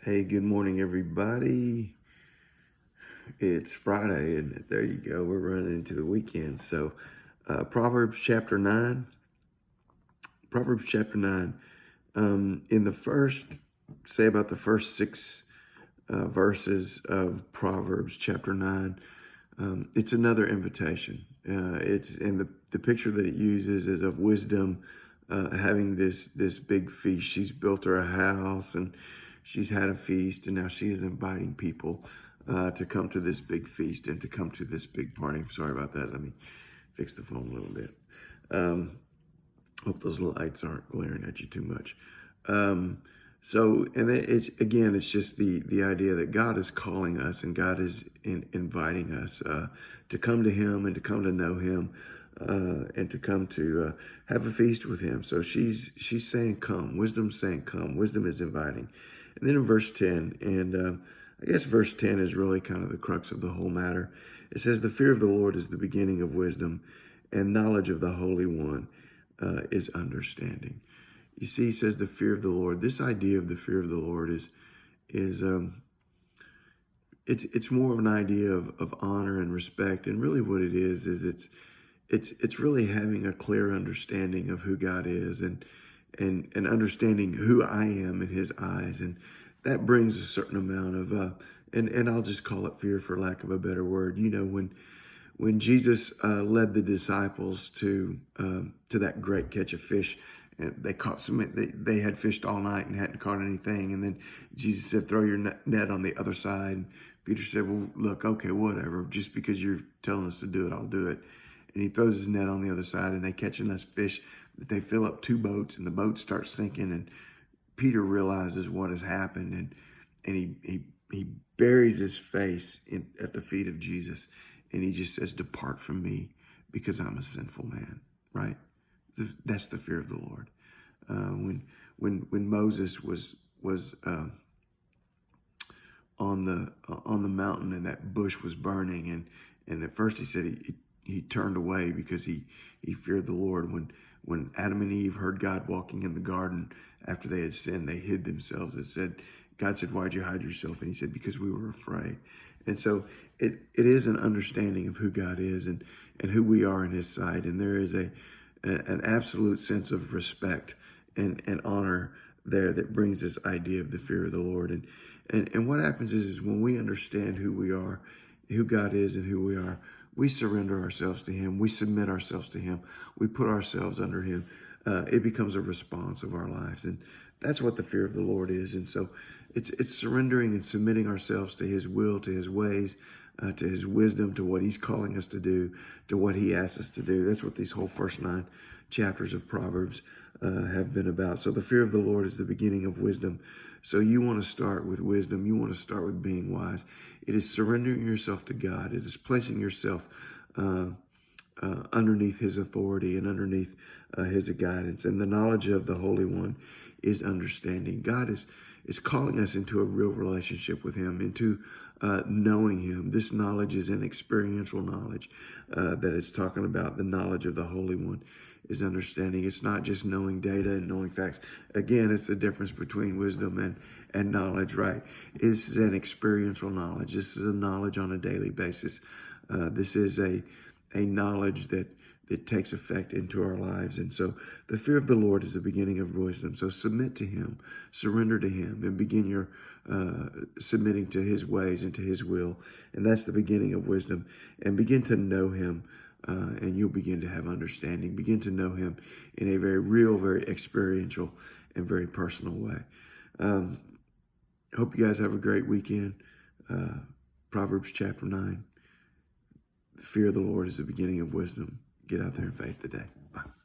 Hey, good morning, everybody. It's Friday, and there you go. We're running into the weekend. So, Proverbs chapter 9. Proverbs chapter 9. In the first, say about the first six verses of Proverbs chapter 9, it's another invitation. It's and the picture that it uses is of wisdom having this big feast. She's built her a house and she's had a feast, and now she is inviting people to come to this big feast and to come to this big party. Sorry about that. Let me fix the phone a little bit. Hope those lights aren't glaring at you too much. And it's again, it's just the idea that God is calling us and God is inviting us to come to Him and to come to know Him and to come to have a feast with Him. So she's saying, "Come." Wisdom's saying, "Come." Wisdom is inviting. And then in verse 10, and I guess verse 10 is really kind of the crux of the whole matter. It says, "The fear of the Lord is the beginning of wisdom, and knowledge of the Holy One is understanding." You see, he says the fear of the Lord. This idea of the fear of the Lord is it's more of an idea of honor and respect, and really what it is it's really having a clear understanding of who God is and understanding who I am in His eyes, and that brings a certain amount of and I'll just call it fear for lack of a better word. You know, when Jesus led the disciples to that great catch of fish, and they caught some. They had fished all night and hadn't caught anything. And then Jesus said, "Throw your net on the other side." And Peter said, "Well, look, okay, whatever. Just because you're telling us to do it, I'll do it." And he throws his net on the other side, and they catch enough fish that they fill up two boats, and the boat starts sinking. And Peter realizes what has happened, and he buries his face at the feet of Jesus, and he just says, "Depart from me, because I'm a sinful man." Right? That's the fear of the Lord. When Moses was on the mountain and that bush was burning, and at first he said he turned away because he feared the Lord. When Adam and Eve heard God walking in the garden after they had sinned, they hid themselves. God said, "Why'd you hide yourself?" And he said, "Because we were afraid." And so it is an understanding of who God is and who we are in His sight. And there is an absolute sense of respect and honor there that brings this idea of the fear of the Lord. And what happens is when we understand who we are, who God is and who we are, we surrender ourselves to Him. We submit ourselves to Him. We put ourselves under Him. It becomes a response of our lives. And that's what the fear of the Lord is. And so it's surrendering and submitting ourselves to His will, to His ways, to His wisdom, to what He's calling us to do, to what He asks us to do. That's what these whole first 9 chapters of Proverbs have been about. So the fear of the Lord is the beginning of wisdom. So you want to start with wisdom. You want to start with being wise. It is surrendering yourself to God. It is placing yourself underneath His authority and underneath His guidance. And the knowledge of the Holy One is understanding. God is calling us into a real relationship with Him, into knowing Him. This knowledge is an experiential knowledge that it's talking about. The knowledge of the Holy One is understanding. It's not just knowing data and knowing facts. Again, it's the difference between wisdom and knowledge, right? This is an experiential knowledge. This is a knowledge on a daily basis. This is a knowledge that takes effect into our lives. And so the fear of the Lord is the beginning of wisdom. So submit to Him, surrender to Him, and begin your submitting to His ways and to His will. And that's the beginning of wisdom. And begin to know Him, and you'll begin to have understanding. Begin to know Him in a very real, very experiential, and very personal way. Hope you guys have a great weekend. Proverbs chapter 9. The fear of the Lord is the beginning of wisdom. Get out there in faith today. Bye.